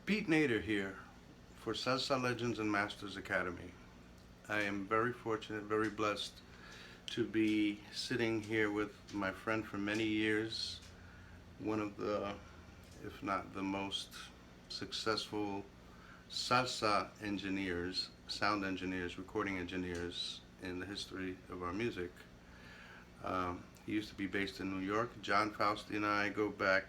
Pete Nader here for Salsa Legends and Masters Academy. I am very fortunate, very blessed to be sitting here with my friend for many years, one of the, if not the most successful salsa engineers, sound engineers, recording engineers in the history of our music. He used to be based in New York. Jon Fausty and I go back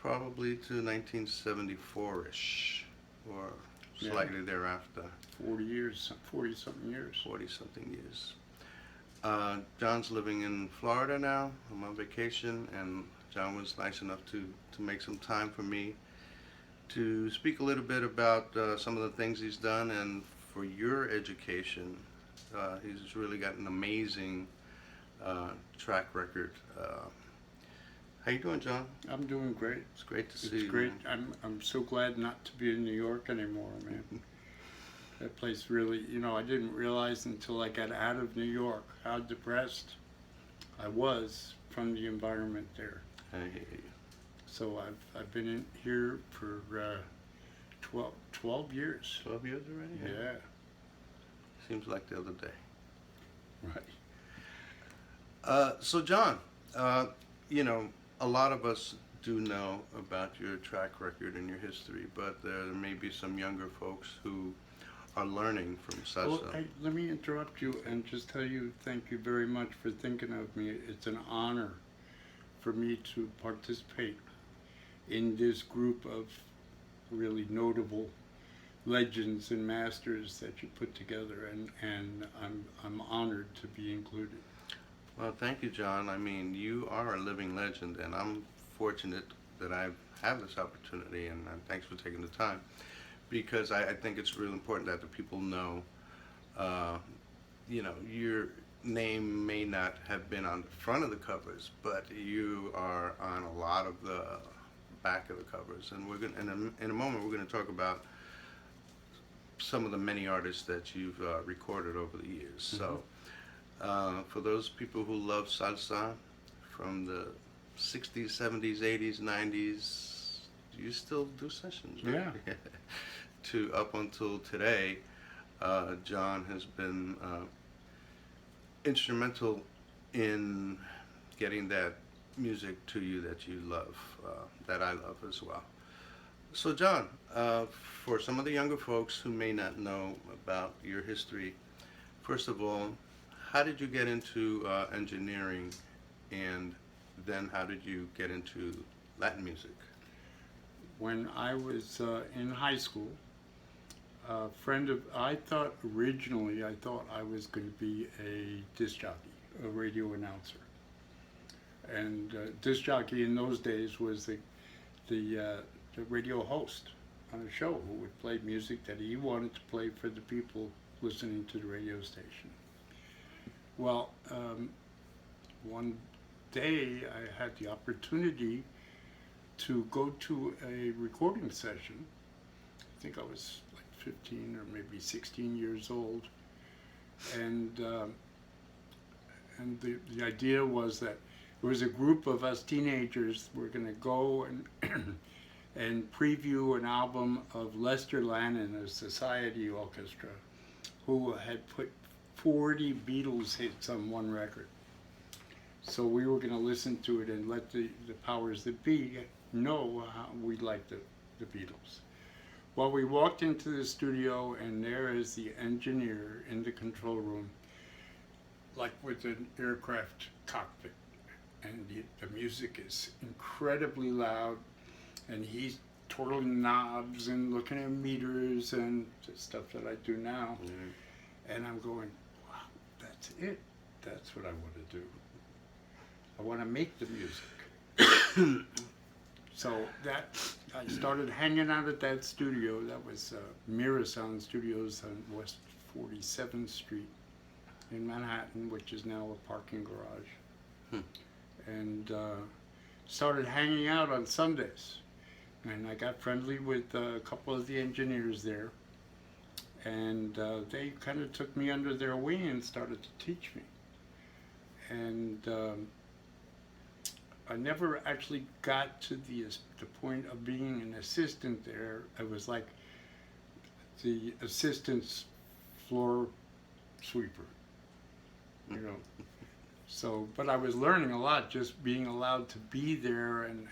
probably to 1974-ish, or Yeah, slightly thereafter, 40 years, 40 something years. 40 something years. John's living in Florida now. I'm on vacation, and John was nice enough to make some time for me to speak a little bit about some of the things he's done and for your education. He's really got an amazing track record. How you doing, John? I'm doing great. It's great to see It's you. great. Man. I'm so glad not to be in New York anymore, man. That place really, I didn't realize until I got out of New York how depressed I was from the environment there. I hear you. So I've been in here for 12 years. 12 years already? Yeah, Seems like the other day. right. So, John, you know, a lot of us do know about your track record and your history, but there may be some younger folks who are learning from Well, salsa. let me interrupt you and just tell you thank you very much for thinking of me. It's an honor for me to participate in this group of really notable legends and masters that you put together, and I'm honored to be included. Well, thank you, John. I mean, you are a living legend, and I'm fortunate that I have this opportunity, and thanks for taking the time, because I think it's really important that the people know, your name may not have been on the front of the covers, but you are on a lot of the back of the covers, and we're going in a moment we're going to talk about some of the many artists that you've recorded over the years. So, for those people who love salsa from the 60s, 70s, 80s, 90s, you still do sessions, right? Yeah. To up until today, John has been instrumental in getting that music to you that you love, that I love as well. So, John, for some of the younger folks who may not know about your history, first of all, how did you get into engineering, and then how did you get into Latin music? When I was in high school, I thought originally I was going to be a disc jockey, a radio announcer. And disc jockey in those days was the radio host on a show who would play music that he wanted to play for the people listening to the radio station. Well, one day I had the opportunity to go to a recording session. I think I was like 15 or maybe 16 years old, and the idea was that there was a group of us teenagers were going to go and and preview an album of Lester Lannon, a society orchestra, who had put 40 Beatles hits on one record. So we were going to listen to it and let the powers that be know how we liked the Beatles. Well, we walked into the studio, and there is the engineer in the control room, like with an aircraft cockpit. And the music is incredibly loud, and he's twirling knobs and looking at meters and the stuff that I do now. And I'm going, wow, that's it. That's what I want to do. I want to make the music. So I started hanging out at that studio. That was Mira Sound Studios on West 47th Street in Manhattan, which is now a parking garage. And started hanging out on Sundays. And I got friendly with a couple of the engineers there. And they kind of took me under their wing and started to teach me. And I never actually got to the point of being an assistant there. I was like the assistant's floor sweeper, you know. So, but I was learning a lot just being allowed to be there and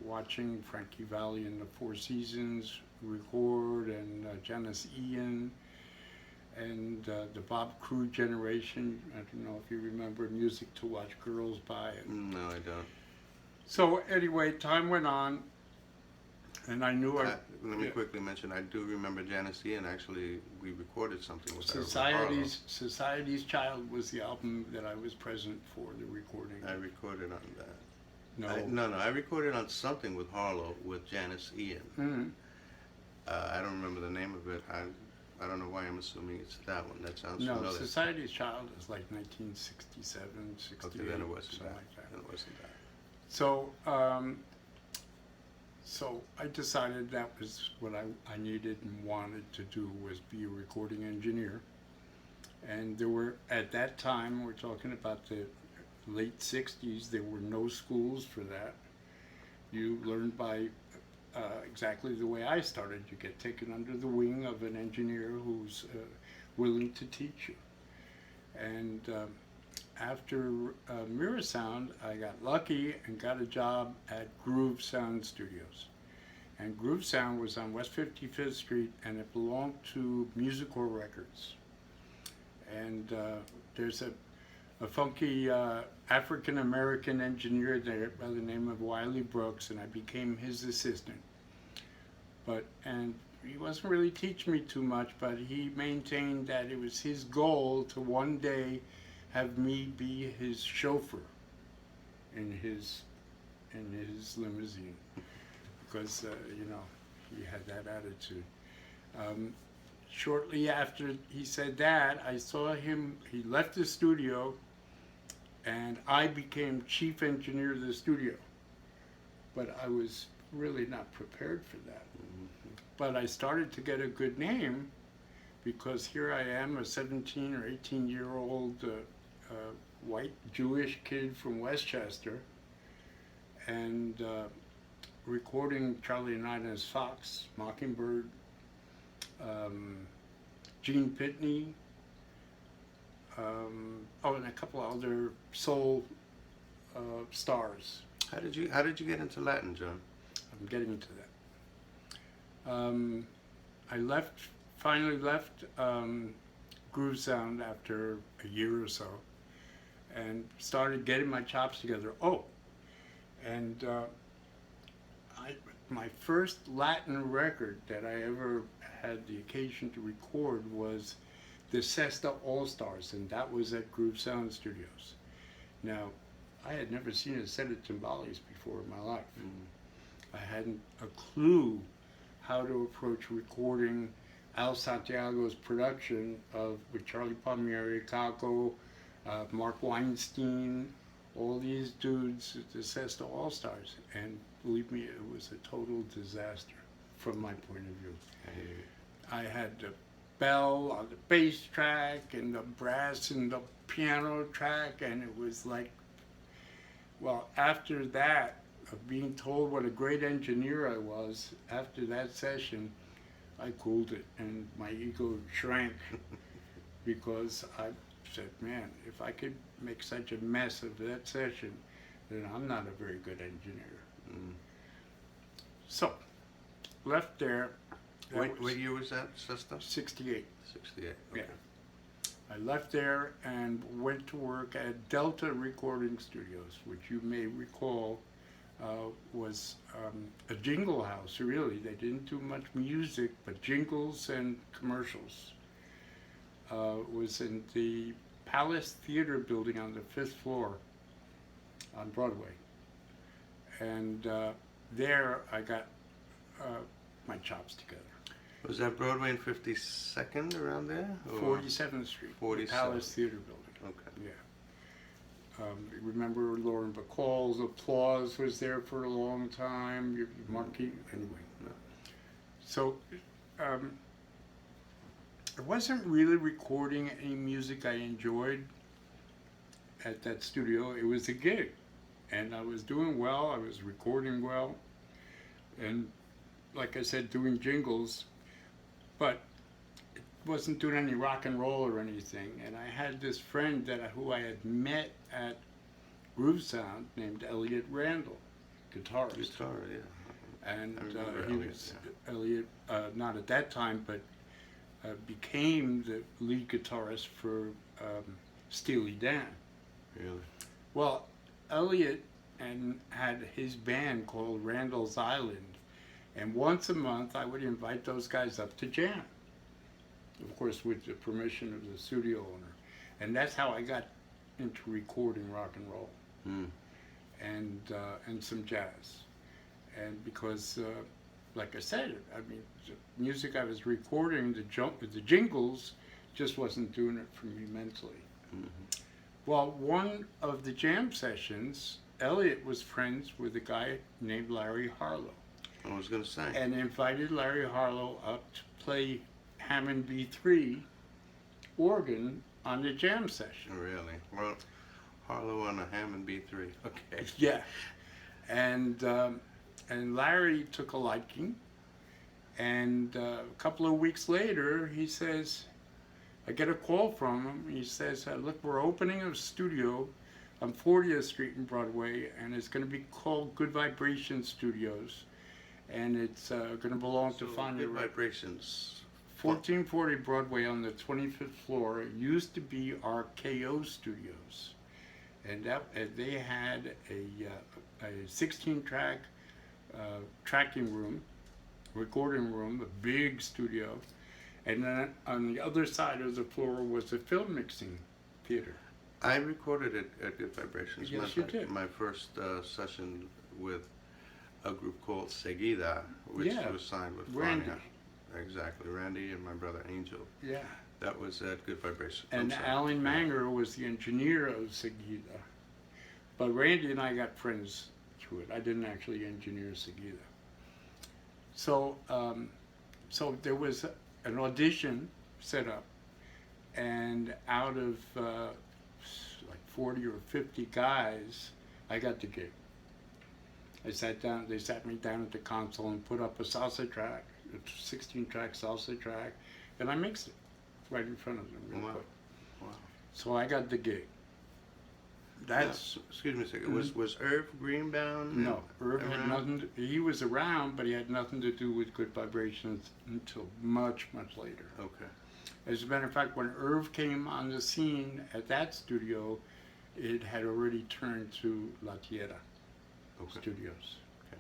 watching Frankie Valli and the Four Seasons record, and Janice Ian, and the Bob Crew generation. I don't know if you remember Music to Watch Girls By. No, I don't. So anyway, time went on, and I knew Let me quickly mention, I do remember Janice Ian. Actually, we recorded something with her. Society's Child was the album that I was present for the recording. I recorded on that. No. I recorded on something with Harlow with Janice Ian. Mm-hmm. I don't remember the name of it. I don't know why I'm assuming it's that one. That sounds No, familiar. Society's Child is like 1967, 68, Okay, then it wasn't something that. like that. Then it wasn't that. So, so I decided that was what I needed and wanted to do, was be a recording engineer. And there were, at that time, we're talking about the late 60s, there were no schools for that. You learned by exactly the way I started. You get taken under the wing of an engineer who's willing to teach you. And after Mirror Sound, I got lucky and got a job at Groove Sound Studios. And Groove Sound was on West 55th Street, and it belonged to Musical Records. And there's a funky African-American engineer there by the name of Wiley Brooks, and I became his assistant. And he wasn't really teaching me too much, but he maintained that it was his goal to one day have me be his chauffeur in his limousine, because you know, he had that attitude. Shortly after he said that, I saw him. He left the studio, and I became chief engineer of the studio. But I was really not prepared for that. But I started to get a good name, because here I am, a 17 or 18-year-old white Jewish kid from Westchester, and recording Charlie and Ina's Fox, Mockingbird, Gene Pitney, and a couple other soul stars. How did you get into Latin, John? I'm getting into that. I finally left Groove Sound after a year or so, and started getting my chops together. My first Latin record that I ever had the occasion to record was the Cesta All-Stars, and that was at Groove Sound Studios. Now, I had never seen a set of timbales before in my life. I hadn't a clue how to approach recording Al Santiago's production with Charlie Palmieri, Kako, Mark Weinstein, all these dudes at the Cesta All-Stars. And believe me, it was a total disaster from my point of view. I had the bell on the bass track and the brass and the piano track, and it was like, well, after that, of being told what a great engineer I was, after that session, I cooled it, and my ego shrank because I said, man, if I could make such a mess of that session, then I'm not a very good engineer. So, left there. What year was that, Sister? 68. 68, okay. Yeah. I left there and went to work at Delta Recording Studios, which you may recall was a jingle house, really. They didn't do much music, but jingles and commercials. It was in the Palace Theater building on the 5th floor on Broadway. And there I got my chops together. Was that Broadway and 52nd around there? Or? 47th Street, 47th. the Palace Theater building. Okay. Yeah. Remember Lauren Bacall's Applause was there for a long time. Marquis, anyway. No. So I wasn't really recording any music I enjoyed at that studio. It was a gig. and I was doing well. I was recording well, and like I said, doing jingles, but it wasn't doing any rock and roll or anything. And I had this friend who I had met at Groove Sound named Elliot Randall, guitarist. Guitar, yeah. And I remember he Elliot, was yeah. Elliot, not at that time, but became the lead guitarist for Steely Dan. Really? Well, Elliot had his band called Randall's Island, and once a month I would invite those guys up to jam. Of course, with the permission of the studio owner, and that's how I got into recording rock and roll, and some jazz, and because, like I said, I mean, the music I was recording, the jingles, just wasn't doing it for me mentally. Well, one of the jam sessions, Elliot was friends with a guy named Larry Harlow, I was going to say. and invited Larry Harlow up to play Hammond B3 organ on the jam session. Really? Well, Harlow on a Hammond B3. Okay. Yeah, and Larry took a liking, and a couple of weeks later, he says, I get a call from him. He says, look, we're opening a studio on 40th Street in Broadway, and it's going to be called Good Vibration Studios, and it's going to belong to Fania. Good Vibrations. 1440 Broadway on the 25th floor. It used to be RKO Studios, and they had a 16-track tracking room, recording room, a big studio, and then on the other side of the floor was a film mixing theater. I recorded it at Good Vibrations. Yes, you did. My first session with a group called Seguida, which was signed with Randy. Fania. Exactly, Randy and my brother Angel. Yeah. That was at Good Vibrations. And Alan Manger was the engineer of Seguida. But Randy and I got friends through it. I didn't actually engineer Seguida. So, so there was an audition set up, and out of like 40 or 50 guys, I got the gig. They sat me down at the console and put up a salsa track, a 16-track salsa track, and I mixed it right in front of them real quick. Wow. So I got the gig. That's excuse me a second. Was Irv Greenbaum? no, Irv had around? nothing. He was around, but he had nothing to do with Good Vibrations until much, much later. Okay. As a matter of fact, when Irv came on the scene at that studio, it had already turned to La Tierra Studios. Okay.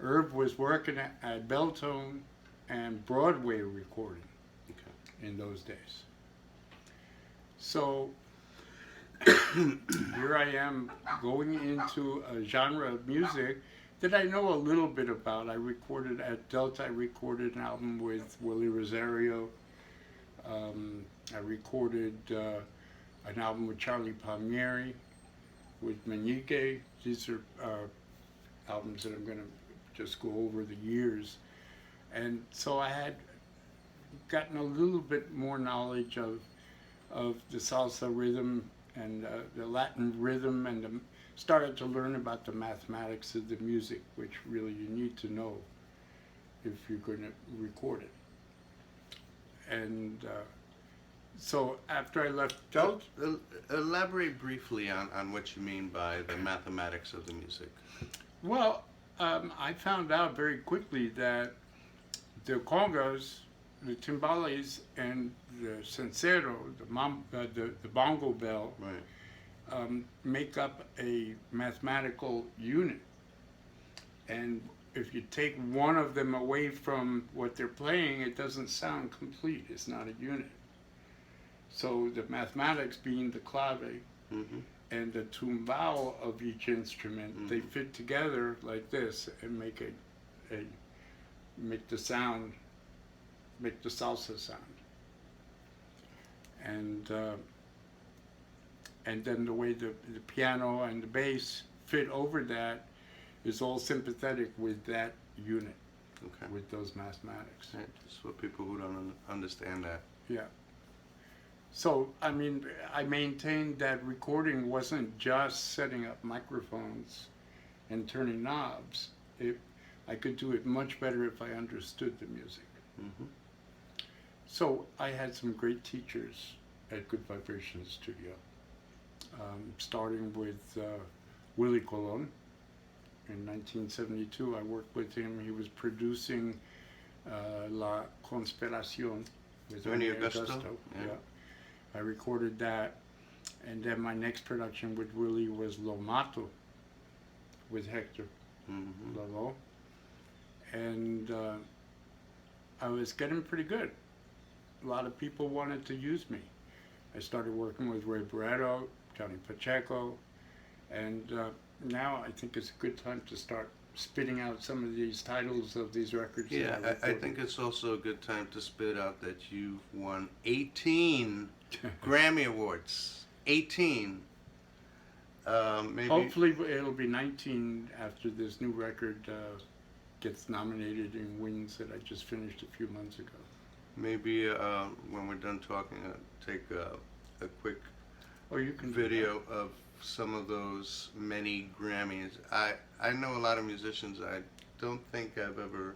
Irv was working at Belltone and Broadway recording in those days. So here I am going into a genre of music that I know a little bit about. I recorded at Delta, I recorded an album with Willie Rosario. I recorded an album with Charlie Palmieri, with Meñique. These are albums that I'm going to just go over the years. And so I had gotten a little bit more knowledge of the salsa rhythm and the Latin rhythm, and started to learn about the mathematics of the music, which really you need to know if you're going to record it. And so after I left Delta... Elaborate briefly on what you mean by the mathematics of the music. Well, I found out very quickly that the congas, the timbales, and the sincero, the bongo bell, Right. make up a mathematical unit. And if you take one of them away from what they're playing, it doesn't sound complete. It's not a unit. So the mathematics being the clave and the tumbao of each instrument, they fit together like this and make the sound, make the salsa sound. And then the way the piano and the bass fit over that is all sympathetic with that unit, with those mathematics. Right. Just for people who don't understand that. Yeah. So, I mean, I maintained that recording wasn't just setting up microphones and turning knobs. I could do it much better if I understood the music. Mm-hmm. So I had some great teachers at Good Vibration Studio, starting with Willie Colon. In 1972, I worked with him. He was producing La Conspiración with Ernie Augusto. Yeah. I recorded that. And then my next production with Willie was Lo Mato with Hector Lalo. And I was getting pretty good. A lot of people wanted to use me. I started working with Ray Barretto, Johnny Pacheco, and now I think it's a good time to start spitting out some of these titles of these records. Yeah, I think it's also a good time to spit out that you've won 18 Grammy Awards. 18. Maybe. Hopefully it'll be 19 after this new record gets nominated and wins that I just finished a few months ago. Maybe when we're done talking, take a quick You can video of some of those many Grammys. I know a lot of musicians. I don't think I've ever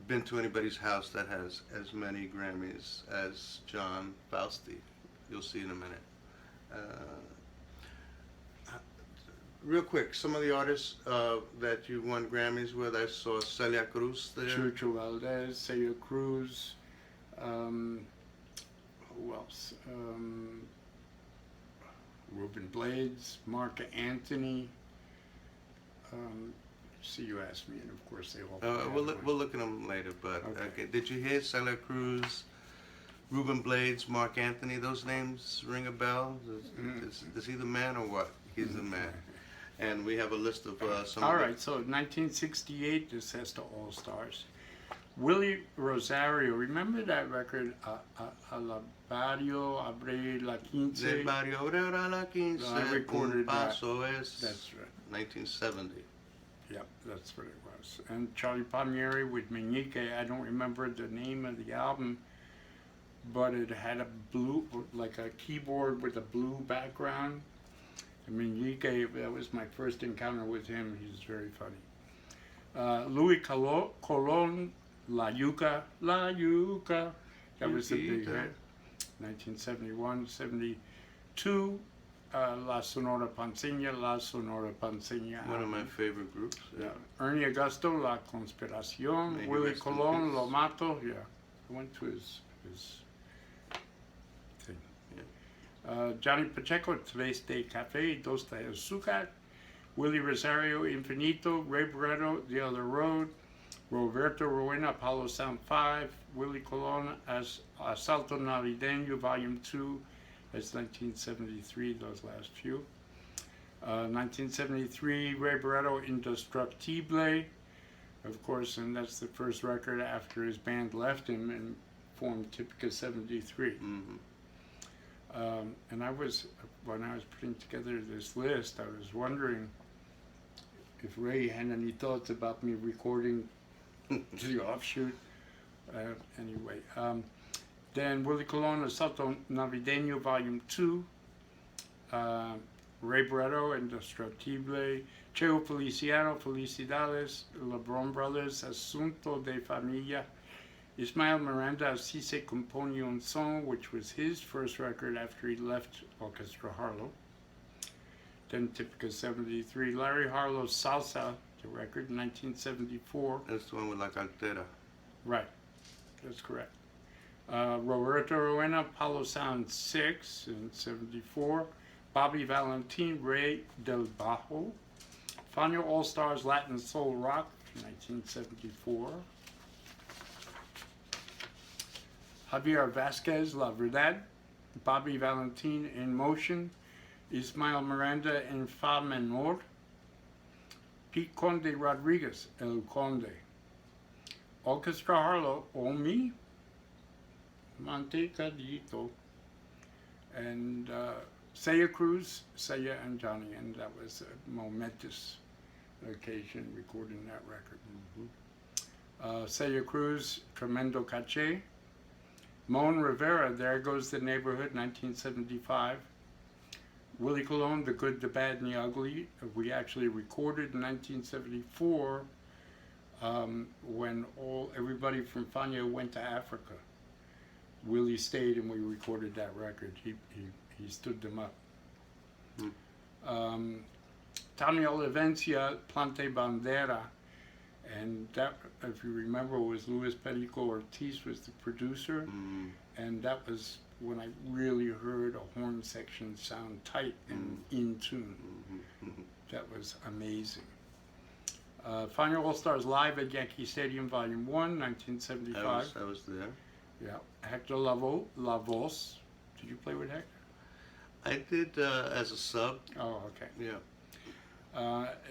been to anybody's house that has as many Grammys as Jon Fausty. You'll see in a minute. Real quick, some of the artists that you won Grammys with, I saw Celia Cruz there. Chucho Valdez, Celia Cruz, who else? Ruben Blades, Mark Anthony. See, you asked me, and of course they all. We'll look at them later, but okay. Did you hear Celia Cruz, Ruben Blades, Mark Anthony? Those names ring a bell? Is he the man or what? He's the man. And we have a list of some. All right, so 1968, this has to All Stars. Willie Rosario, remember that record, A la Barrio Abre la Quince? Del Barrio Abre la Quince. I recorded that. Paso es. That's right. 1970. Yep, that's what it was. And Charlie Palmieri with Meñique, I don't remember the name of the album, but it had a blue, like a keyboard with a blue background. Meñique, that was my first encounter with him. He's very funny. Louis Colon, La Yuca. That was the big hit. 1971, 72. La Sonora Ponceña. One of my favorite groups. Yeah. Ernie Augusto, La Conspiración. Maybe Willie rest in Colon, peace. Lo Mato. Yeah, I went to his thing. Yeah. Johnny Pacheco, Tres de Café, Dos de Azúcar. Willie Rosario, Infinito. Ray Barretto, The Other Road. Roberto Roena, Apollo Sound 5. Willie Colon, Asalto Navideño, Volume 2. That's 1973, those last few. 1973, Ray Barretto, Indestructible. Of course, and that's the first record after his band left him and formed Typica 73. And when I was putting together this list, I was wondering if Ray had any thoughts about me recording the offshoot. Anyway, then Willie Colon, Asalto Navideño, Volume 2. Ray Barretto, Indestructible. Cheo Feliciano, Felicidades. LeBron Brothers, Asunto de Familia. Ismael Miranda, Así se compone un son, which was his first record after he left Orchestra Harlow. Then Typica 73. Larry Harlow's Salsa, the record, 1974. That's the one with La Cartera. Right, that's correct. Roberto Roena, Palo Sound 6 in 74. Bobby Valentin, Ray del Bajo. Fania All Stars Latin Soul Rock, 1974. Javier Vasquez, La Verdad. Bobby Valentin, In Motion. Ismael Miranda, En Fa Menor. Pete Conde Rodriguez, El Conde. Orchestra Harlow, Omi. Montecadito. And Celia Cruz, Celia and Johnny, and that was a momentous occasion recording that record. Celia Cruz, Tremendo Caché. Mon Rivera, There Goes the Neighborhood, 1975. Willie Colon, The Good, the Bad, and the Ugly. We actually recorded in 1974 when everybody from Fania went to Africa. Willie stayed and we recorded that record. He stood them up. Tony Olivencia, Plante Bandera, and that, if you remember, was Luis Perico Ortiz was the producer, and that was when I really heard a horn section sound tight and in tune. That was amazing. Fania All-Stars Live at Yankee Stadium, Volume 1, 1975. I was there. Yeah. Hector Lavoe. Did you play with Hector? I did as a sub. Oh, okay. Yeah.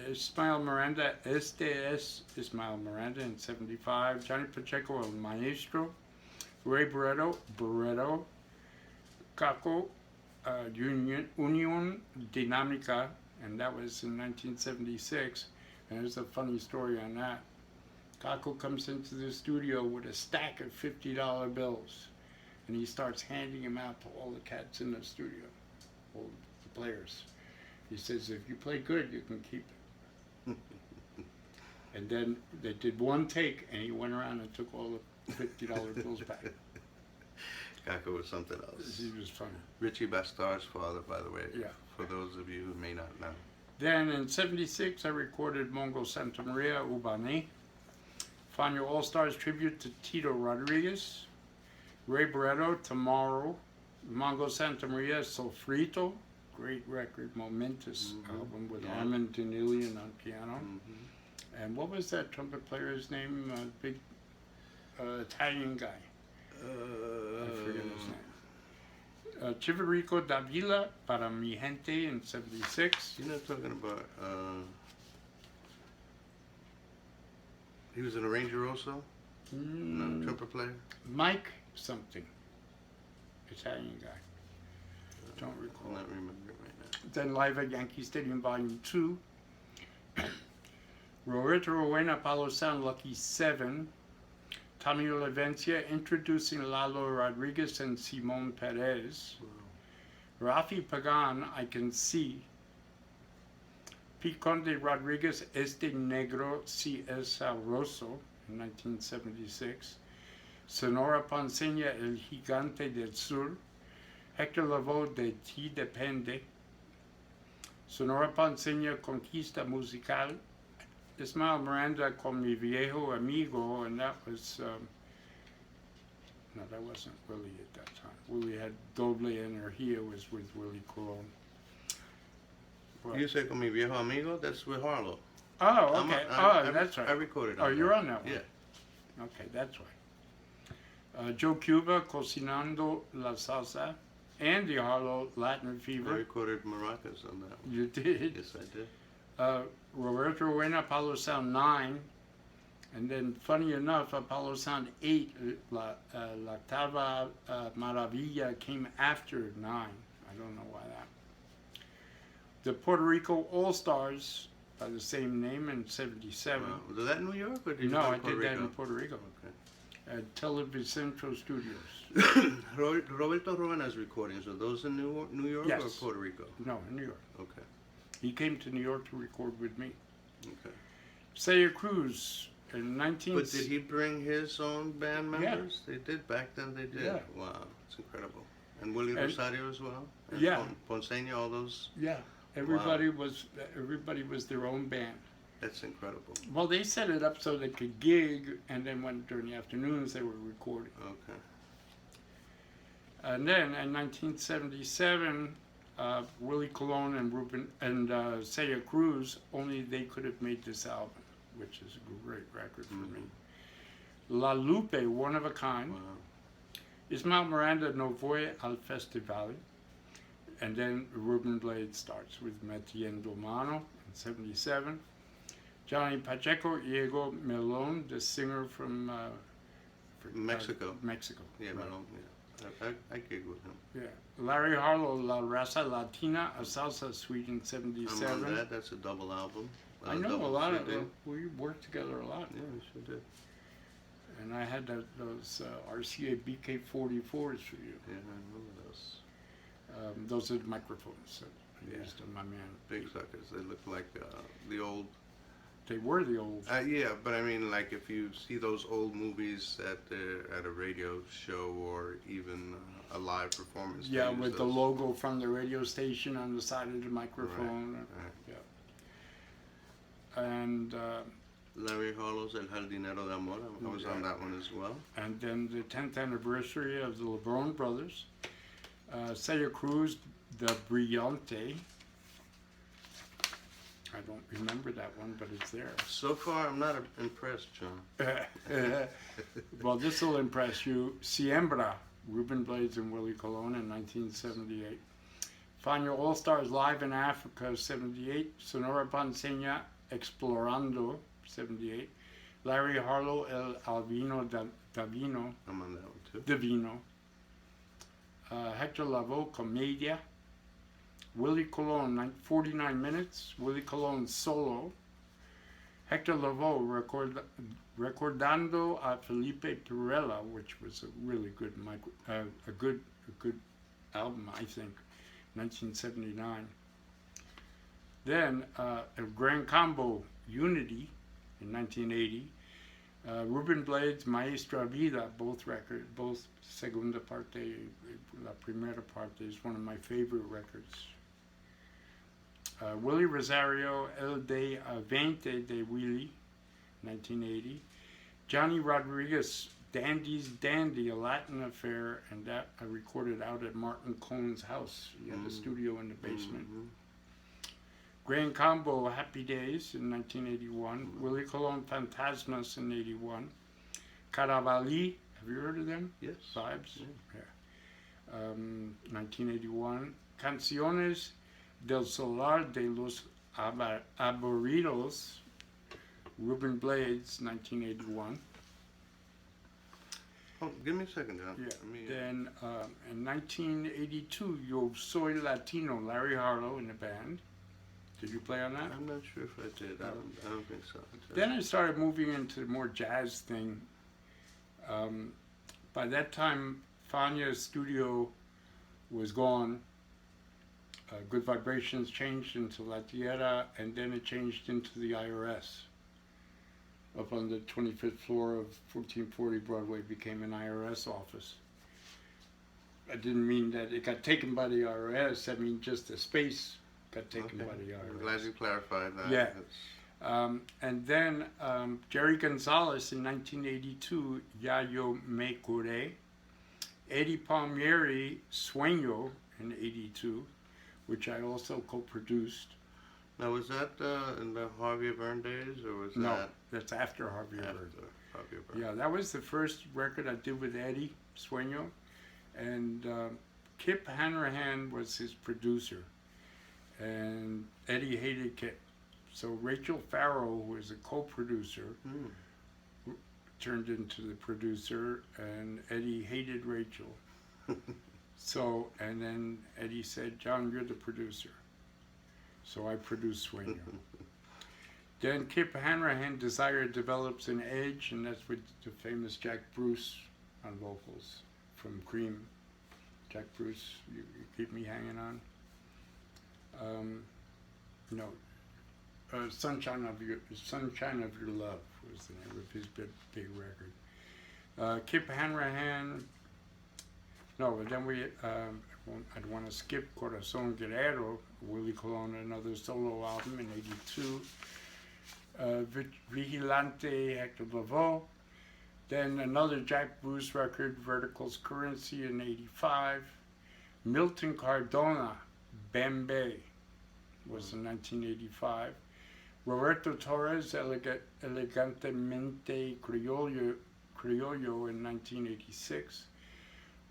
Ismael Miranda, Ismael Miranda in 75. Johnny Pacheco, El Maestro. Ray Barreto. Caco, Union Dinámica, and that was in 1976. And there's a funny story on that. Caco comes into the studio with a stack of $50 bills, and he starts handing them out to all the cats in the studio, all the players. He says, if you play good, you can keep it. And then they did one take, and he went around and took all the $50 bills back. Caco was something else. He was funny. Richie Bastar's father, by the way. Yeah. For those of you who may not know. Then in 76, I recorded Mongo Santa Maria, Ubani. Fania All-Stars tribute to Tito Rodriguez. Ray Barreto, Tomorrow. Mongo Santa Maria, Sofrito. Great record, momentous album with Armand Danilian on piano. And what was that trumpet player's name? Big Italian guy. I forget his name. Chivirico Davila, Para Mi Gente in 76. You're not talking about, he was an arranger also? No, trumpet player? Mike something. Italian guy. Don't recall. I'm not remembering right now. Then Live at Yankee Stadium, Volume 2. Roberto Rowena, Palo Sound, Lucky 7. Tommy Olivencia introducing Lalo Rodriguez and Simon Perez. Rafi Pagan, I Can See. Piconde Rodriguez, Este Negro, Si Es Sabroso, in 1976. Sonora Ponceña, El Gigante del Sur. Hector Lavoe, De Ti Depende. Sonora Ponceña, Conquista Musical. Ismael Miranda, Con Mi Viejo Amigo, and that was, no, that wasn't Willie at that time. Willie had Doble Energía was with Willie Colon. You say Con Mi Viejo Amigo? That's with Harlow. Oh, okay. That's right. I recorded it. Oh, you're on that one? Yeah. Okay, that's right. Joe Cuba, Cocinando la Salsa. Andy Harlow, Latin I Fever. recorded maracas on that one. You did? Yes, I did. Roberto Rowena, Apollo Sound 9. And then, funny enough, Apollo Sound 8, La Tava Maravilla, came after 9. I don't know why that. The Puerto Rico All-Stars, by the same name, in 77. Wow. Was that in New York or did you No, play I in Puerto did that Rico? in Puerto Rico. Okay. At Televicentro Studios. Roberto Rowena's recordings, are those in New York Yes. or Puerto Rico? No, in New York. Okay. He came to New York to record with me. Okay. Celia Cruz in 19... But did he bring his own band members? They did, back then they did. Yeah. Wow, it's incredible. And Willie Rosario as well? And Yeah. Ponceña, all those? Yeah, everybody was their own band. That's incredible. Well, they set it up so they could gig, and then during the afternoons they were recording. Okay. And then in 1977, Willie Colon and Celia Cruz, only they could have made this album, which is a great record for me. La Lupe, One of a Kind. Wow. Ismael Miranda, No Voy al Festival. And then Ruben Blades starts with Metiendo Mano in 77. Johnny Pacheco, Diego Melon, the singer from Mexico. Mexico. Yeah, right. Melon, yeah. I gig with him. Yeah. Larry Harlow, La Raza Latina, a salsa suite in I'm 77. on that. That's a double album. I know double a lot of CD. them. We worked together a lot. Yeah, we sure did. And I had those RCA BK44s for you. Yeah, I remember those. Those are the microphones that I Yeah. used on my man. Big suckers. They look like the old. They were the old. Yeah, but I mean, like if you see those old movies at a radio show or even a live performance. they Yeah, use with the those. logo from the radio station on the side of the microphone. Right. Yeah. And Larry Harlow's El Jardinero de Amor. I was on that one as well. and then the 10th anniversary of the LeBron brothers. Celia Cruz, the Brillante. I don't remember that one, but it's there. So far, I'm not impressed, John. Well, this will impress you. Siembra, Ruben Blades and Willie Colon in 1978. Fania All Stars Live in Africa, 78. Sonora Ponceña, Explorando, 78. Larry Harlow, El Albino Davino, I'm on that one too. Divino. Hector Lavoe, Comedia. Willie Colon, 49 minutes. Willie Colon solo. Hector Lavoe, Recordando a Felipe Pirela, which was a really good a good album, I think, 1979. Then El Gran Combo, Unity, in 1980. Ruben Blades, Maestra Vida, both Segunda Parte, La Primera Parte is one of my favorite records. Willie Rosario, El de Veinte de Willie, 1980. Johnny Rodriguez, Dandy's Dandy, a Latin affair, and that I recorded out at Martin Cohn's house. He had a studio in the basement. Grand Combo, Happy Days in 1981. Willie Colon, Fantasmas in 81. Caravalli, have you heard of them? Yes. Vibes? Yeah. 1981. Canciones del Solar de los Aburridos, Ruben Blades, 1981. Oh, give me a second, John. Yeah. Let me, Then in 1982, Yo Soy Latino, Larry Harlow in the band. Did you play on that? I'm not sure if I did. I don't think so. Then I started moving into the more jazz thing. By that time, Fania's studio was gone. Good Vibrations changed into La Tierra, and then it changed into the IRS. Up on the 25th floor of 1440 Broadway became an IRS office. I didn't mean that it got taken by the IRS. I mean just the space got taken by the IRS. I'm glad you clarified that. Yeah. And then Jerry Gonzalez in 1982, Ya Yo Me Curé. Eddie Palmieri, Sueño in 82, which I also co-produced. Now, was that in the Javier Byrne days, or was No, that that's after Javier Byrne. after Javier Byrne? Yeah, that was the first record I did with Eddie, Sueño. And Kip Hanrahan was his producer. And Eddie hated Kip. So Rachel Farrow, who was a co-producer, turned into the producer, and Eddie hated Rachel. So, and then Eddie said, John, you're the producer. So I produced Sueño. Then Kip Hanrahan, Desire Develops an Edge, and that's with the famous Jack Bruce on vocals from Cream. Jack Bruce, you keep me hanging on. Sunshine of Your Love was the name of his big record. Kip Hanrahan. No, but then I'd want to skip Corazón Guerrero, Willie Colon, another solo album in '82. Vigilante, Hector Lavoe. Then another Jack Bruce record, Vertical's Currency in '85. Milton Cardona, Bembe, was in 1985. Roberto Torres, Elegantemente Criollo in 1986.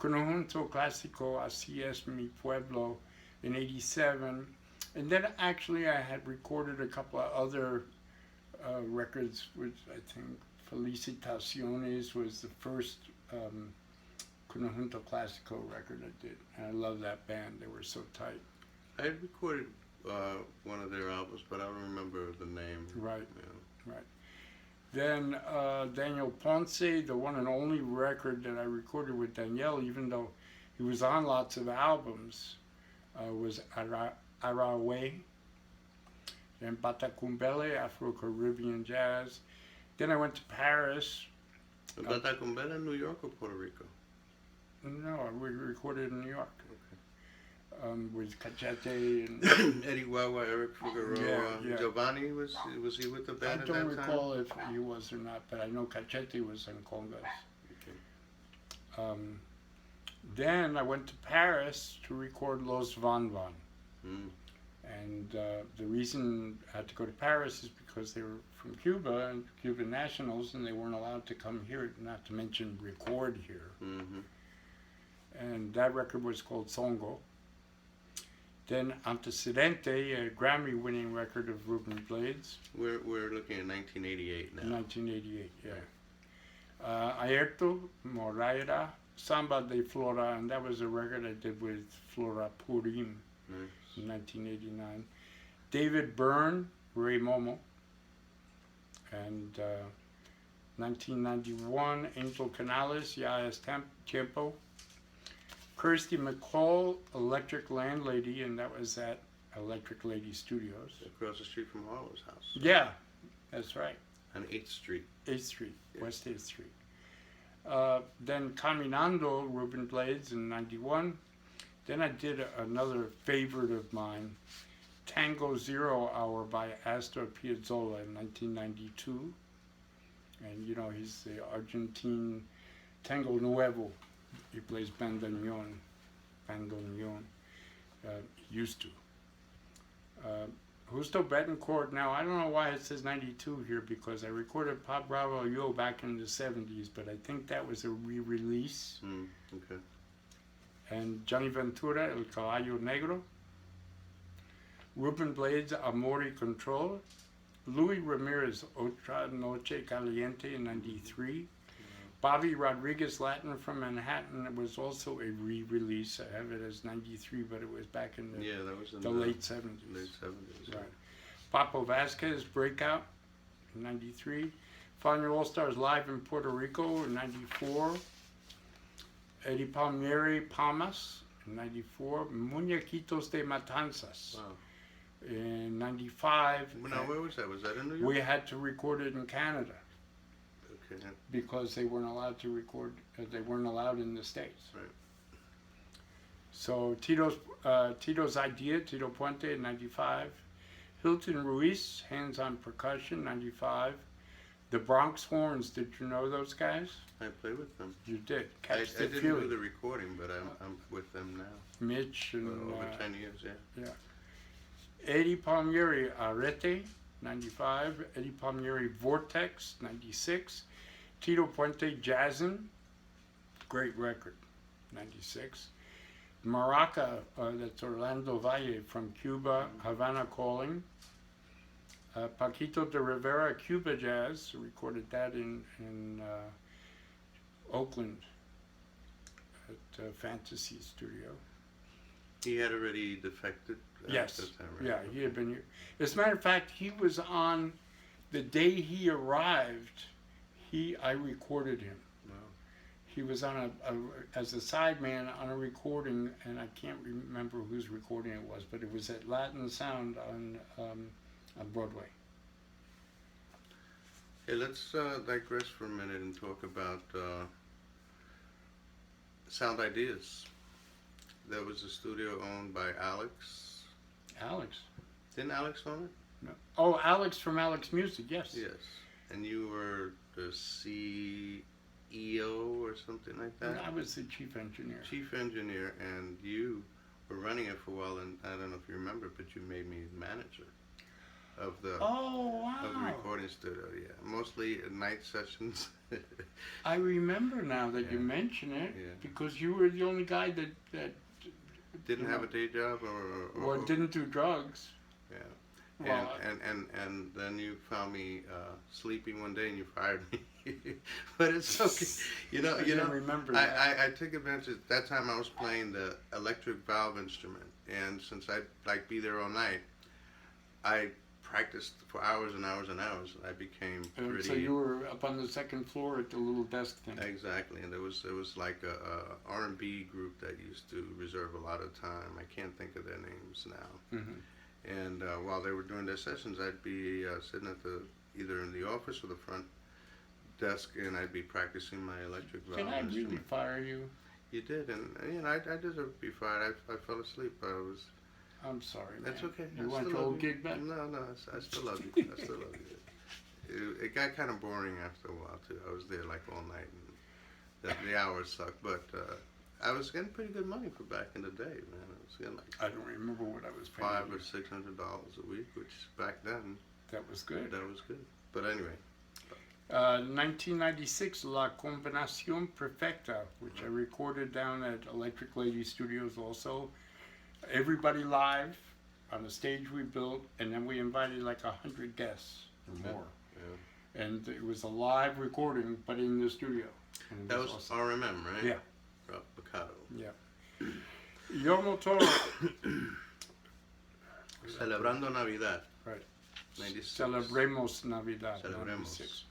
Conjunto Clásico, Así es mi pueblo in '87. And then actually I had recorded a couple of other records, which I think Felicitaciones was the first Conjunto Clásico record I did. And I love that band, they were so tight. I had recorded one of their albums, but I don't remember the name. Right, Yeah. right. Then Daniel Ponce, the one and only record that I recorded with Daniel, even though he was on lots of albums, was Arawe. Then Batacumbele, Afro-Caribbean jazz. Then I went to Paris. Batacumbele in New York or Puerto Rico? No, we recorded in New York. With Cachete and Eddie Wawa, Eric Figueroa, Yeah. Giovanni, was he with the I band at don't that time? recall if he was or not, but I know Cachete was in congas. Okay. Then I went to Paris to record Los Van Van. Mm. And the reason I had to go to Paris is because they were from Cuba and Cuban nationals, and they weren't allowed to come here, not to mention record here. Mm-hmm. And that record was called Songo. Then Antecedente, a Grammy-winning record of Ruben Blades. We're looking at 1988 now. 1988, yeah. Aerto, Moraira, Samba de Flora, and that was a record I did with Flora Purim in 1989. David Byrne, Ray Momo, and 1991, Angel Canales, Ya es Tiempo. Kirsty McCall, Electric Landlady, and that was at Electric Lady Studios. Across the street from Harlow's house. Yeah, that's right. On 8th Street. 8th Street, Yeah. West 8th Street. Then Caminando, Ruben Blades in 91. Then I did another favorite of mine, Tango 0 Hour by Astor Piazzolla in 1992. And you know, he's the Argentine Tango Nuevo. He plays bandoneon. Used to. Justo Betancourt. Now, I don't know why it says 92 here, because I recorded Pop Bravo Yo back in the 70s, but I think that was a re-release. Okay. And Johnny Ventura, El Caballo Negro. Ruben Blades, Amor y Control. Louis Ramirez, Otra Noche Caliente in 93. Bobby Rodriguez, Latin from Manhattan, it was also a re-release. I have it as 93, but it was back in Yeah, that was in the late 70s. Late 70s. Right. Papo Vasquez, Breakout in 93. Fania All Stars Live in Puerto Rico in 94. Eddie Palmieri, Palmas in 94. Muñequitos de Matanzas Wow. in 95. Now, where was that? Was that in New York? We had to record it in Canada Okay. because they weren't allowed to record, they weren't allowed in the States. Right. So Tito's Idea, Tito Puente in 95. Hilton Ruiz, Hands on Percussion, 95. The Bronx Horns, did you know those guys? I played with them. You did. I Catch the didn't Feeling. do the recording, but I'm with them now. Mitch and Over 10 years, yeah. Eddie Palmieri, Arete, 95. Eddie Palmieri, Vortex, 96. Tito Puente, Jazzin', great record, 96. Maraca, that's Orlando Valle from Cuba, Havana Calling. Paquito de Rivera, Cuba Jazz, recorded that in Oakland at Fantasy Studio. He had already defected Yes, at that time, right? yeah, he had been here. As a matter of fact, he was on, the day he arrived, I recorded him. Wow. He was on as a sideman on a recording, and I can't remember whose recording it was, but it was at Latin Sound on Broadway. Hey, let's digress for a minute and talk about Sound Ideas. That was a studio owned by Alex. Alex. Didn't Alex own it? No. Oh, Alex from Alex Music, yes. Yes. And you were the CEO or something like that? I was the chief engineer. Chief engineer, and you were running it for a while, and I don't know if you remember, but you made me manager of the Oh, of the wow. recording studio. Yeah, mostly at night sessions. I remember now that you Yeah. mention it, Yeah. because you were the only guy that Didn't You have know, a day job or didn't do drugs. Yeah. Well, And then you found me sleeping one day and you fired me. But it's okay. You know, I didn't remember that. I took advantage. At that time I was playing the electric valve instrument, and since I'd like be there all night, I practiced for hours and hours and hours. I became pretty. So you were up on the second floor at the little desk thing. Exactly, and there was like a R&B group that used to reserve a lot of time. I can't think of their names now. Mm-hmm. And while they were doing their sessions, I'd be sitting at either in the office or the front desk, and I'd be practicing my electric valve Can I really instrument. fire you? You did, and I deserve to be fired. I fell asleep. I'm sorry, man. That's okay. You I want still your love old you. gig back? No, I still love you. I still love you. It got kind of boring after a while too. I was there like all night, and the hours sucked. But I was getting pretty good money for back in the day, man. I was getting like I don't remember what I was paying. $500 or $600 a week, which back then That was good. that was good. But anyway, 1996, La Combinación Perfecta, which I recorded down at Electric Lady Studios also. Everybody live on a stage we built, and then we invited like 100 guests or more. yeah. And it was a live recording, but in the studio. And it That was awesome. RMM, right? Yeah. Ralph Mercado. Yeah. Yomo Toro. Celebrando Navidad. Right. 96. Celebremos Navidad. Celebremos. 96.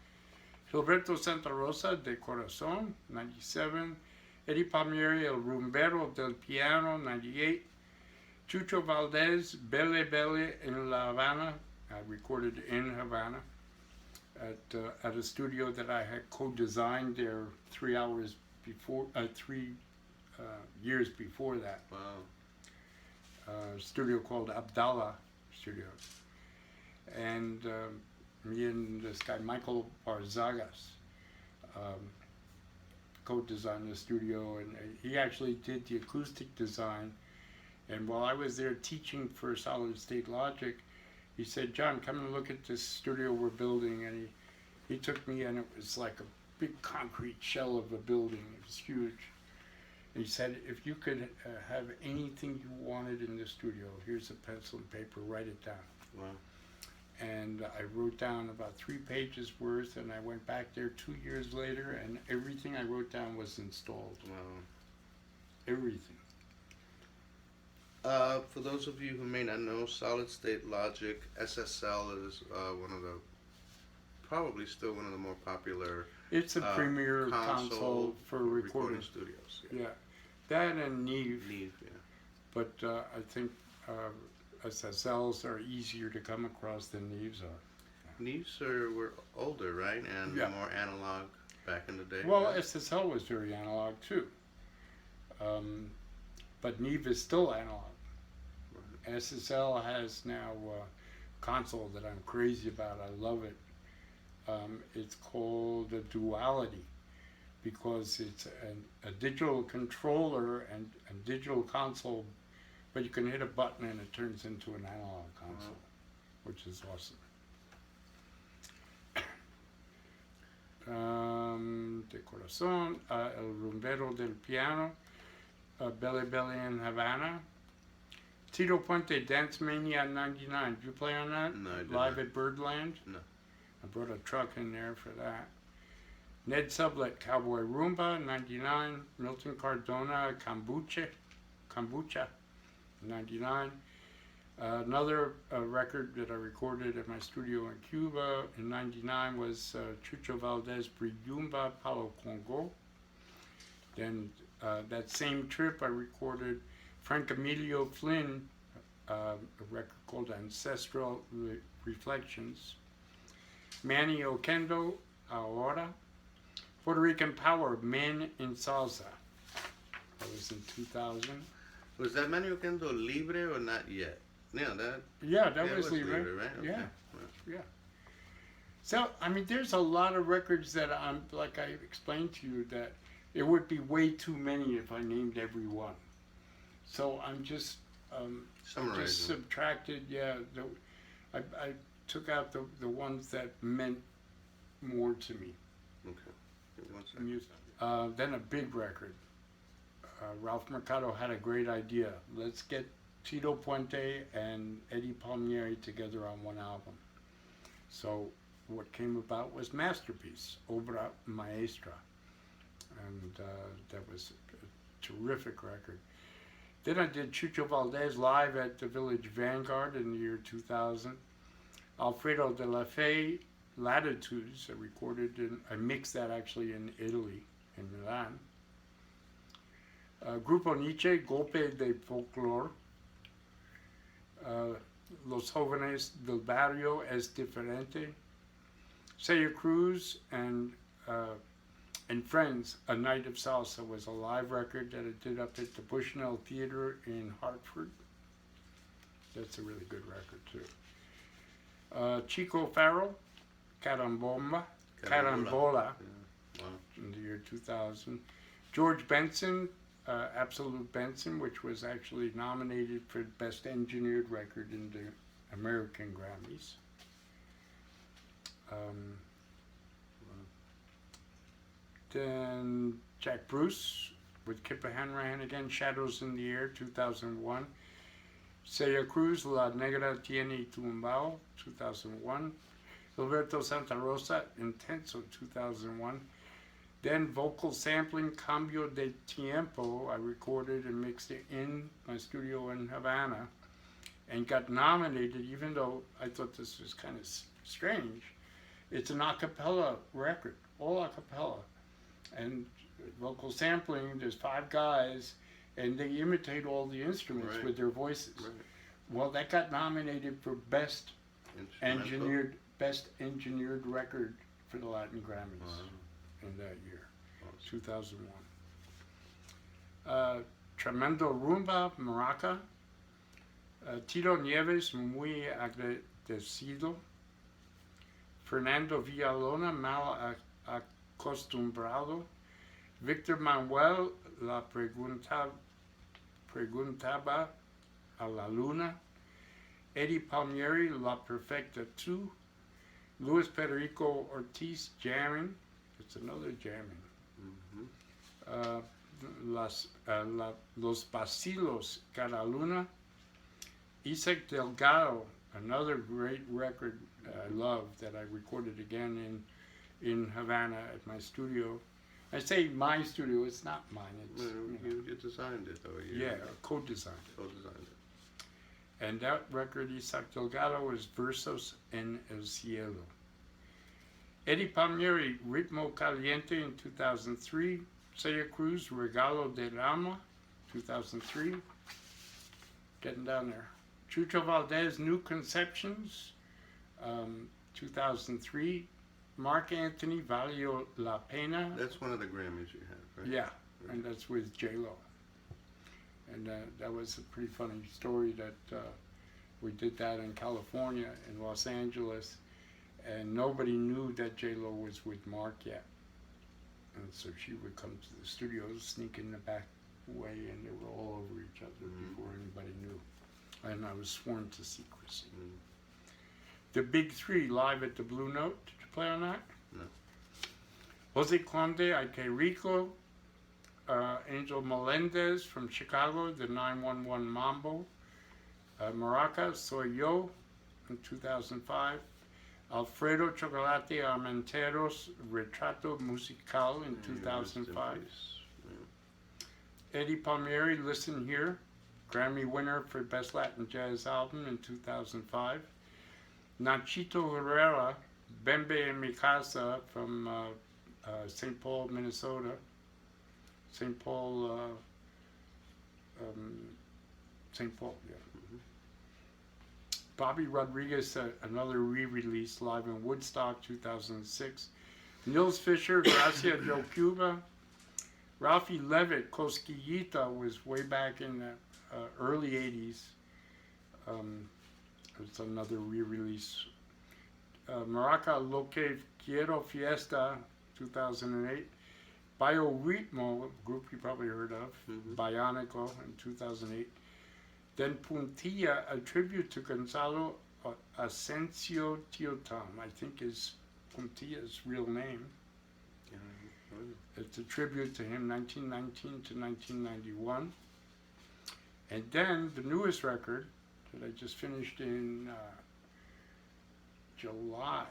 Gilberto Santa Rosa de Corazón, 97. Eddie Palmieri, El Rumbero del Piano, 98. Chucho Valdez, Belle Belle in La Habana. I recorded in Havana at a studio that I had co-designed there 3 hours before, 3 years before that. Wow. A studio called Abdallah Studios. And me and this guy Michael Barzagas co-designed the studio, and he actually did the acoustic design. And while I was there teaching for Solid State Logic, he said, "John, come and look at this studio we're building." And he took me, and it was like a big concrete shell of a building. It was huge. And he said, "If you could have anything you wanted in this studio, here's a pencil and paper, write it down." Wow. And I wrote down about 3 pages worth, and I went back there 2 years later, and everything I wrote down was installed. Wow. Everything. For those of you who may not know, Solid State Logic, SSL is probably still one of the more popular It's a premier console for recording. studios. Yeah, that and Neve, Neve, yeah. but I think SSLs are easier to come across than Neves are. Neves were older, right? And Yeah. more analog back in the day. Well, right? SSL was very analog too, but Neve is still analog. SSL has now a console that I'm crazy about. I love it. It's called a Duality because it's a digital controller and a digital console, but you can hit a button and it turns into an analog console, which is awesome. De Corazón, El Rumbero del Piano, Belle Belle in Havana. Tito Puente, Dance Mania 99. Did you play on that? No, I did Live not. at Birdland? No. I brought a truck in there for that. Ned Sublett, Cowboy Rumba 99. Milton Cardona, Kombucha 99. Another record that I recorded at my studio in Cuba in 99 was Chucho Valdez, Briyumba Palo Congo. Then that same trip I recorded Frank Emilio Flynn, a record called Ancestral Reflections. Manny Oquendo, Ahora. Puerto Rican Power, Men in Salsa. That was in 2000. Was that Manny Oquendo Libre or not yet? Yeah, that. Yeah, that yeah, was it Libre. right? Okay. Yeah. Yeah. So, I mean, there's a lot of records that I'm, like I explained to you, that it would be way too many if I named every one. So I'm just Summarizing. subtracted. Yeah, I took out the ones that meant more to me. Okay. Give me 1 second. Music. Then a big record. Ralph Mercado had a great idea. Let's get Tito Puente and Eddie Palmieri together on one album. So what came about was Masterpiece, Obra Maestra. And that was a terrific record. Then I did Chucho Valdez live at the Village Vanguard in the year 2000. Alfredo de la Fe, Latitudes, I mixed that actually in Italy, in Milan. Grupo Nietzsche, Golpe de Folklore. Los Jóvenes del Barrio es Diferente. Celia Cruz and Friends, A Night of Salsa was a live record that it did up at the Bushnell Theater in Hartford. That's a really good record too. Chico Farrell, Carambola, Yeah. Wow. in the year 2000. George Benson, Absolute Benson, which was actually nominated for Best Engineered Record in the American Grammys. Then Jack Bruce with Kipper Hanrahan again, Shadows in the Air, 2001. Celia Cruz, La Negra Tiene Tumbao, 2001. Gilberto Santa Rosa, Intenso, 2001. Then vocal sampling, Cambio de Tiempo, I recorded and mixed it in my studio in Havana and got nominated, even though I thought this was kind of strange. It's an a cappella record, all a cappella. And vocal sampling, there's 5 guys, and they imitate all the instruments Right. with their voices. Right. Well, that got nominated for Best Instrumental? Engineered Record for the Latin Grammys. Wow. In that year, Awesome. 2001. Tremendo Rumba, Maraca. Tito Nieves, Muy Agradecido. Fernando Villalona, Mal Acostumbrado. Victor Manuel, La Preguntaba a la Luna. Eddie Palmieri, La Perfecta 2. Luis Federico Ortiz, Jamming. It's another jamming. Mm-hmm. Los Vacilos, Cara Luna. Isaac Delgado, another great record I love that I recorded again in Havana at my studio. I say my studio, it's not mine. It's, You designed it, though. You co-designed it. co-designed it. And that record, Isaac Delgado, was Versos en el Cielo. Eddie Palmieri, Ritmo Caliente in 2003. Celia Cruz, Regalo del Alma, 2003. Getting down there. Chucho Valdez, New Conceptions, 2003. Mark Anthony, Valio la Pena. That's one of the Grammys you had, right? Yeah, and that's with J-Lo. And that was a pretty funny story that we did that in California, in Los Angeles, and nobody knew that J-Lo was with Mark yet. And so she would come to the studio, sneak in the back way, and they were all over each other before anybody knew. And I was sworn to secrecy. The Big Three live at the Blue Note. Did you play on that? No. Jose Conde, Ike Rico, Angel Melendez from Chicago, the 911 Mambo, Maraca, Soy Yo in 2005, Alfredo Chocolate Armenteros, Retrato Musical in 2005, Eddie Palmieri, Listen Here, Grammy winner for Best Latin Jazz Album in 2005, Nachito Herrera, Bembe en mi casa from St. Paul, Minnesota. St. Paul, yeah. Mm-hmm. Bobby Rodriguez, another re-release live in Woodstock, 2006. Nils Fisher, Gracia Joe Cuba. Ralphie Levitt, Cosquillita was way back in the early 80s. It's another re-release. Maraca Lo Que Quiero Fiesta, 2008. Bioritmo, a group you probably heard of, Bionico in 2008. Then Puntilla, a tribute to Gonzalo Asensio Tiotam, I think is Puntilla's real name. It's a tribute to him, 1919 to 1991. And then the newest record that I just finished in July,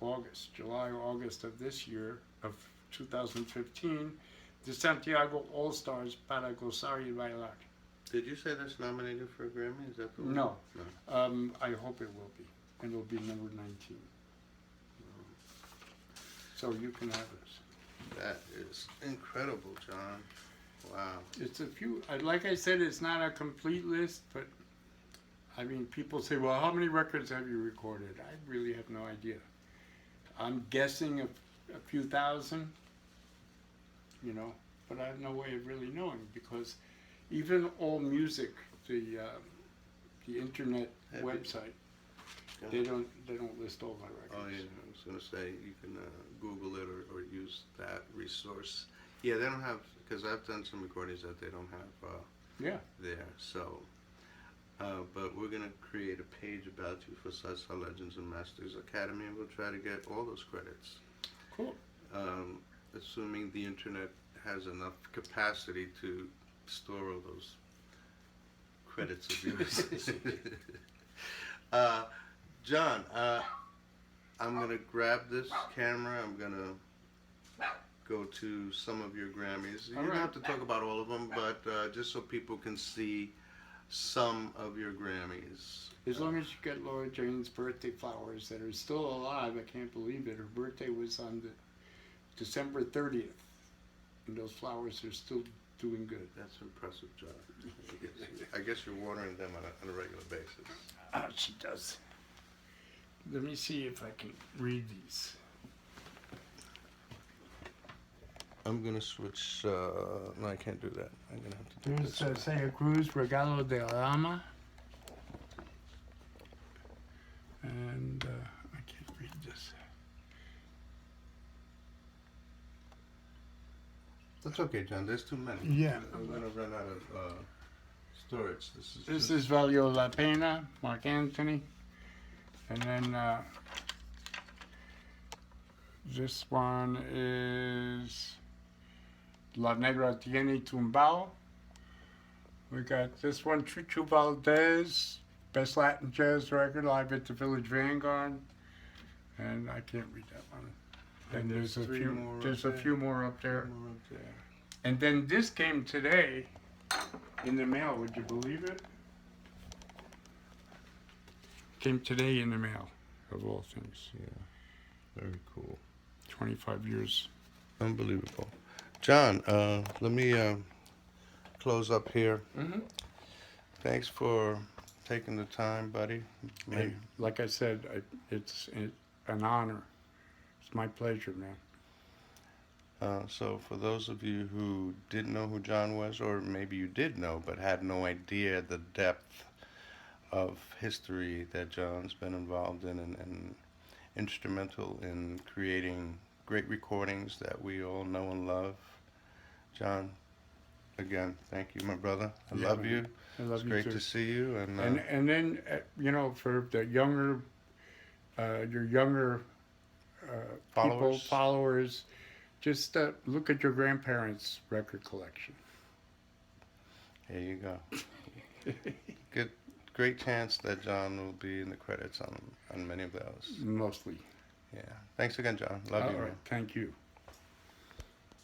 August of this year, of 2015, the Santiago All-Stars Para Gozar y Bailar. Did you say that's nominated for a Grammy? Is that the one? No. No. I hope it will be. and it'll be number 19. So you can have this. That is incredible, John. Wow. It's a few, like I said, it's not a complete list, but I mean, people say, well, how many records have you recorded? I really have no idea. I'm guessing a few thousand, you know, but I have no way of really knowing, because even AllMusic, the internet Have you- website, they don't list all my Oh, records. yeah, I was going to say, you can Google it or use that resource. Yeah, they don't have, because I've done some recordings that they don't have Yeah. there, so. But we're going to create a page about you for Salsa Legends and Masters Academy, and we'll try to get all those credits. Cool. Assuming the internet has enough capacity to store all those credits of yours. John, I'm going to grab this camera. I'm going to go to some of your Grammys. You don't have to talk about all of them, but just so people can see some of your Grammys. As long as you get Laura Jane's birthday flowers that are still alive, I can't believe it. Her birthday was on December 30th, and those flowers are still doing good. That's impressive, John. I guess you're watering them on a regular basis. Ah, she does. Let me see if I can read these. I'm gonna switch. No, I can't do that. I'm gonna have to do Here's this. Santa Cruz Regalo de Alma. And I can't read this. That's okay, John. There's too many. Yeah. I'm gonna run out of storage. This is Valio La Pena, Mark Anthony. And then this one is La Negra Tiene Tumbao. We got this one, Chuchu Valdez, Best Latin Jazz Record, live at the Village Vanguard. And I can't read that one. And there's a three few. more up There's a there. few more up there. More up there. And then this came today in the mail. Would you believe it? Came today in the mail, of all things. Yeah, very cool. 25 years. Unbelievable. John, let me close up here. Mm-hmm. Thanks for taking the time, buddy. Hey, like I said, it's an honor. It's my pleasure, man. So for those of you who didn't know who John was, or maybe you did know but had no idea the depth of history that John's been involved in and instrumental in creating great recordings that we all know and love. John, again, thank you, my brother. I Yeah, love man. you. I love It's you great too. to see you. And then you know, for the younger, your younger followers, just look at your grandparents' record collection. here you go. Great chance that John will be in the credits on many of those. Mostly. Yeah. Thanks again, John. Love you, All man. right. Thank you.